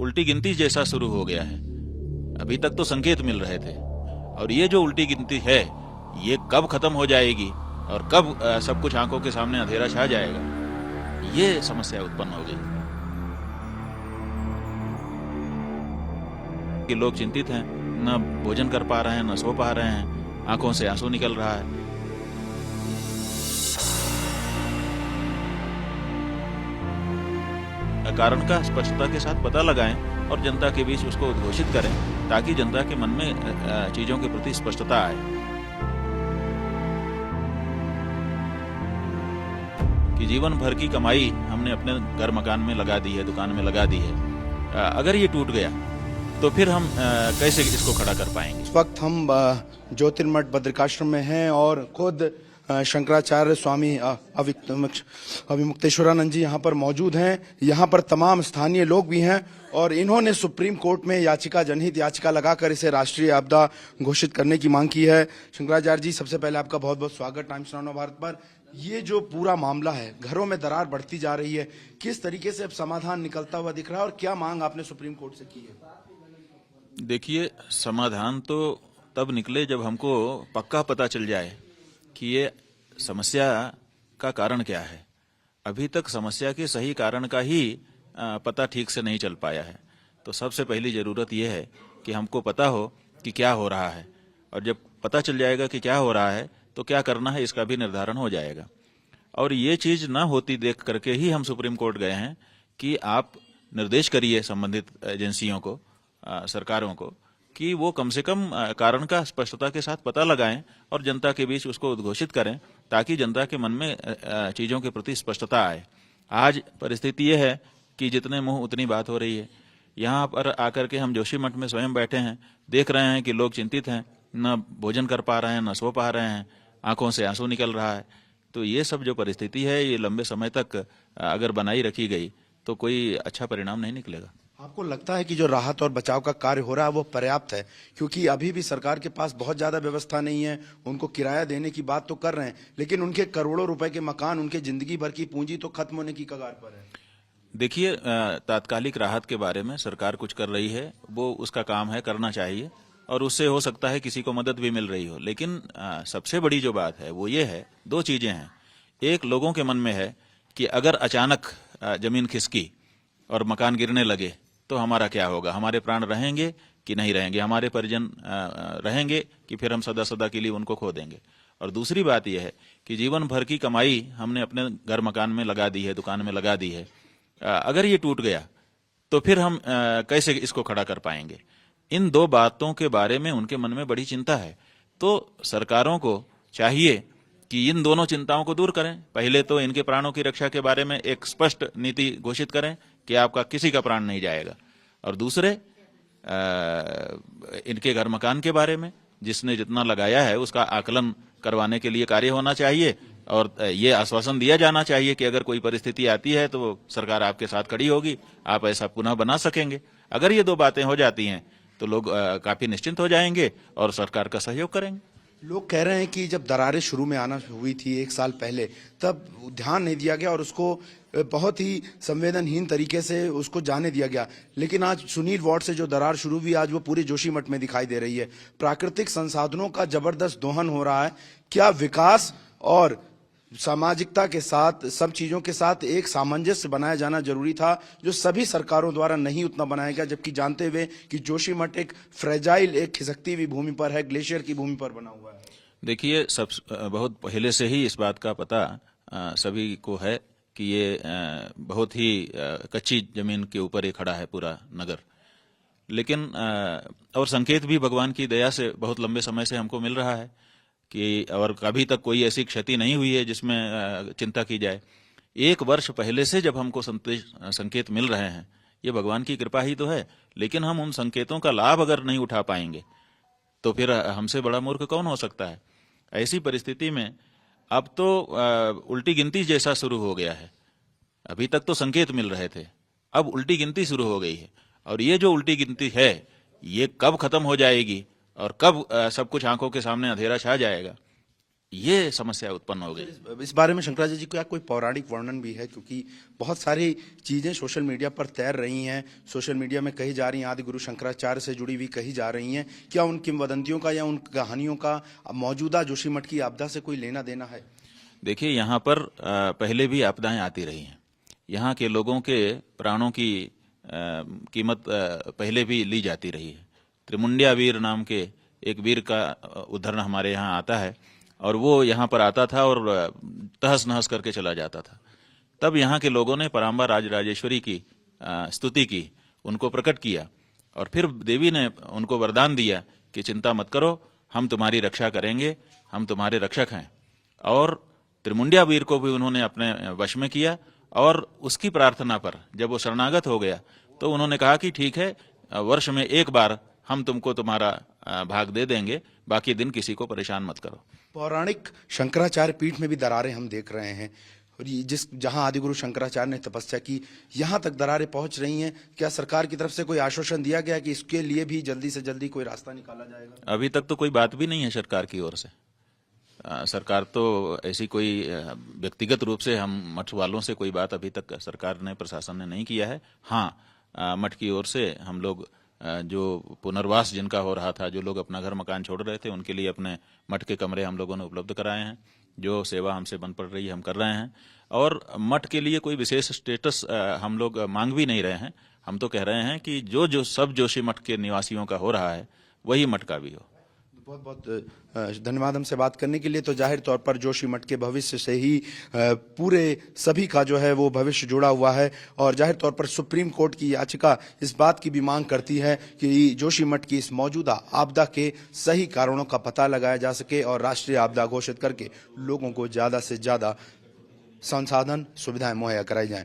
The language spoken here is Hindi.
उल्टी गिनती जैसा शुरू हो गया है। अभी तक तो संकेत मिल रहे थे, और ये जो उल्टी गिनती है ये कब खत्म हो जाएगी और कब सब कुछ आंखों के सामने अंधेरा छा जाएगा, ये समस्या उत्पन्न हो गई कि लोग चिंतित हैं, न भोजन कर पा रहे हैं, न सो पा रहे हैं, आंखों से आंसू निकल रहा है। कारण का स्पष्टता के साथ पता लगाएं और जनता के बीच उसको उद्घोषित करें, ताकि जनता के मन में चीजों के प्रति स्पष्टता आए कि जीवन भर की कमाई हमने अपने घर मकान में लगा दी है, दुकान में लगा दी है। अगर ये टूट गया तो फिर हम कैसे इसको खड़ा कर पाएंगे। इस वक्त हम ज्योतिर्मठ बद्रिकाश्रम में हैं और खुद शंकराचार्य स्वामी अविमुक्तेश्वरानंद जी यहाँ पर मौजूद हैं। यहाँ पर तमाम स्थानीय लोग भी हैं और इन्होंने सुप्रीम कोर्ट में याचिका, जनहित याचिका लगाकर इसे राष्ट्रीय आपदा घोषित करने की मांग की है। शंकराचार्य जी, सबसे पहले आपका बहुत बहुत स्वागत टाइम्स नाउ भारत पर। ये जो पूरा मामला है, घरों में दरार बढ़ती जा रही है, किस तरीके से अब समाधान निकलता हुआ दिख रहा है और क्या मांग आपने सुप्रीम कोर्ट से की है? देखिए, समाधान तो तब निकले जब हमको पक्का पता चल जाए कि ये समस्या का कारण क्या है। अभी तक समस्या के सही कारण का ही पता ठीक से नहीं चल पाया है। तो सबसे पहली जरूरत यह है कि हमको पता हो कि क्या हो रहा है, और जब पता चल जाएगा कि क्या हो रहा है तो क्या करना है इसका भी निर्धारण हो जाएगा। और ये चीज ना होती देख करके ही हम सुप्रीम कोर्ट गए हैं कि आप निर्देश करिए संबंधित एजेंसियों को, सरकारों को, कि वो कम से कम कारण का स्पष्टता के साथ पता लगाएं और जनता के बीच उसको उद्घोषित करें, ताकि जनता के मन में चीजों के प्रति स्पष्टता आए। आज परिस्थिति ये है कि जितने मुंह उतनी बात हो रही है। यहाँ पर आकर के हम जोशीमठ में स्वयं बैठे हैं, देख रहे हैं कि लोग चिंतित हैं, न भोजन कर पा रहे हैं, न सो पा रहे हैं, आंखों से आंसू निकल रहा है। तो ये सब जो परिस्थिति है, ये लंबे समय तक अगर बनाई रखी गई तो कोई अच्छा परिणाम नहीं निकलेगा। आपको लगता है कि जो राहत और बचाव का कार्य हो रहा है वो पर्याप्त है? क्योंकि अभी भी सरकार के पास बहुत ज्यादा व्यवस्था नहीं है। उनको किराया देने की बात तो कर रहे हैं, लेकिन उनके करोड़ों रुपए के मकान, उनके जिंदगी भर की पूंजी तो खत्म होने की कगार पर है। देखिए, तात्कालिक राहत के बारे में सरकार कुछ कर रही है, वो उसका काम है, करना चाहिए, और उससे हो सकता है किसी को मदद भी मिल रही हो। लेकिन सबसे बड़ी जो बात है वो ये है, दो चीजें हैं। एक, लोगों के मन में है कि अगर अचानक जमीन खिसकी और मकान गिरने लगे तो हमारा क्या होगा, हमारे प्राण रहेंगे कि नहीं रहेंगे, हमारे परिजन रहेंगे कि फिर हम सदा सदा के लिए उनको खो देंगे। और दूसरी बात यह है कि जीवन भर की कमाई हमने अपने घर मकान में लगा दी है, दुकान में लगा दी है। अगर ये टूट गया तो फिर हम कैसे इसको खड़ा कर पाएंगे। इन दो बातों के बारे में उनके मन में बड़ी चिंता है। तो सरकारों को चाहिए कि इन दोनों चिंताओं को दूर करें। पहले तो इनके प्राणों की रक्षा के बारे में एक स्पष्ट नीति घोषित करें कि आपका किसी का प्राण नहीं जाएगा, और दूसरे इनके घर मकान के बारे में जिसने जितना लगाया है उसका आकलन करवाने के लिए कार्य होना चाहिए, और ये आश्वासन दिया जाना चाहिए कि अगर कोई परिस्थिति आती है तो सरकार आपके साथ खड़ी होगी, आप ऐसा पुनः बना सकेंगे। अगर ये दो बातें हो जाती हैं तो लोग काफी निश्चिंत हो जाएंगे और सरकार का सहयोग करेंगे। लोग कह रहे हैं कि जब दरारें शुरू में आना हुई थी 1 साल पहले, तब ध्यान नहीं दिया गया और उसको बहुत ही संवेदनहीन तरीके से उसको जाने दिया गया। लेकिन आज सुनील वार्ड से जो दरार शुरू हुई, आज वो पूरे जोशीमठ में दिखाई दे रही है। प्राकृतिक संसाधनों का जबरदस्त दोहन हो रहा है। क्या विकास और सामाजिकता के साथ, सब चीजों के साथ एक सामंजस्य बनाया जाना जरूरी था, जो सभी सरकारों द्वारा नहीं उतना बनाया गया, जबकि जानते हुए कि जोशीमठ एक फ्रेजाइल, एक खिसकती हुई भूमि पर है, ग्लेशियर की भूमि पर बना हुआ है। देखिए, सब बहुत पहले से ही इस बात का पता सभी को है कि ये बहुत ही कच्ची जमीन के ऊपर ये खड़ा है पूरा नगर। लेकिन और संकेत भी भगवान की दया से बहुत लंबे समय से हमको मिल रहा है कि, और अभी तक कोई ऐसी क्षति नहीं हुई है जिसमें चिंता की जाए। 1 वर्ष पहले से जब हमको संकेत मिल रहे हैं, ये भगवान की कृपा ही तो है। लेकिन हम उन संकेतों का लाभ अगर नहीं उठा पाएंगे तो फिर हमसे बड़ा मूर्ख कौन हो सकता है। ऐसी परिस्थिति में अब तो उल्टी गिनती जैसा शुरू हो गया है। अभी तक तो संकेत मिल रहे थे, अब उल्टी गिनती शुरू हो गई है, और ये जो उल्टी गिनती है ये कब खत्म हो जाएगी और कब सब कुछ आंखों के सामने अंधेरा छा जाएगा, ये समस्या उत्पन्न हो गई। इस बारे में शंकराचार्य जी क्या कोई पौराणिक वर्णन भी है? क्योंकि बहुत सारी चीजें सोशल मीडिया पर तैर रही हैं, सोशल मीडिया में कही जा रही हैं, आदि गुरु शंकराचार्य से जुड़ी हुई कही जा रही हैं। क्या उन किंवदंतियों का या उन कहानियों का मौजूदा जोशीमठ की आपदा से कोई लेना देना है? देखिए, यहाँ पर पहले भी आपदाएं आती रही हैं। यहाँ के लोगों के प्राणों की कीमत पहले भी ली जाती रही है। त्रिमुंडिया वीर नाम के एक वीर का उदाहरण हमारे यहाँ आता है, और वो यहाँ पर आता था और तहस नहस करके चला जाता था। तब यहाँ के लोगों ने पराम्बा राजराजेश्वरी की स्तुति की, उनको प्रकट किया, और फिर देवी ने उनको वरदान दिया कि चिंता मत करो, हम तुम्हारी रक्षा करेंगे, हम तुम्हारे रक्षक हैं। और त्रिमुंडिया वीर को भी उन्होंने अपने वश में किया, और उसकी प्रार्थना पर जब वो शरणागत हो गया तो उन्होंने कहा कि ठीक है, वर्ष में एक बार हम तुमको तुम्हारा भाग दे देंगे, बाकी दिन किसी को परेशान मत करो। पौराणिक शंकराचार्य पीठ में भी दरारें हम देख रहे हैं, और ये जहां आदिगुरु शंकराचार्य ने तपस्या की, यहां तक दरारें पहुंच रही हैं। क्या सरकार की तरफ से कोई आश्वासन दिया गया कि इसके लिए भी जल्दी से जल्दी कोई रास्ता निकाला जाएगा? अभी तक तो कोई बात भी नहीं है सरकार की ओर से। सरकार तो ऐसी कोई व्यक्तिगत रूप से हम मठ वालों से कोई बात अभी तक सरकार ने, प्रशासन ने नहीं किया है। हाँ, मठ की ओर से हम लोग जो पुनर्वास जिनका हो रहा था, जो लोग अपना घर मकान छोड़ रहे थे, उनके लिए अपने मठ के कमरे हम लोगों ने उपलब्ध कराए हैं। जो सेवा हमसे बन पड़ रही है हम कर रहे हैं, और मठ के लिए कोई विशेष स्टेटस हम लोग मांग भी नहीं रहे हैं। हम तो कह रहे हैं कि जो सब जोशी मठ के निवासियों का हो रहा है वही मठ का भी हो। बहुत बहुत धन्यवाद हमसे बात करने के लिए। तो जाहिर तौर पर जोशी मठ के भविष्य से ही पूरे सभी का जो है वो भविष्य जुड़ा हुआ है, और जाहिर तौर पर सुप्रीम कोर्ट की याचिका इस बात की भी मांग करती है कि जोशी मठ की इस मौजूदा आपदा के सही कारणों का पता लगाया जा सके और राष्ट्रीय आपदा घोषित करके लोगों को ज्यादा से ज्यादा संसाधन सुविधाएं मुहैया कराई जाएं।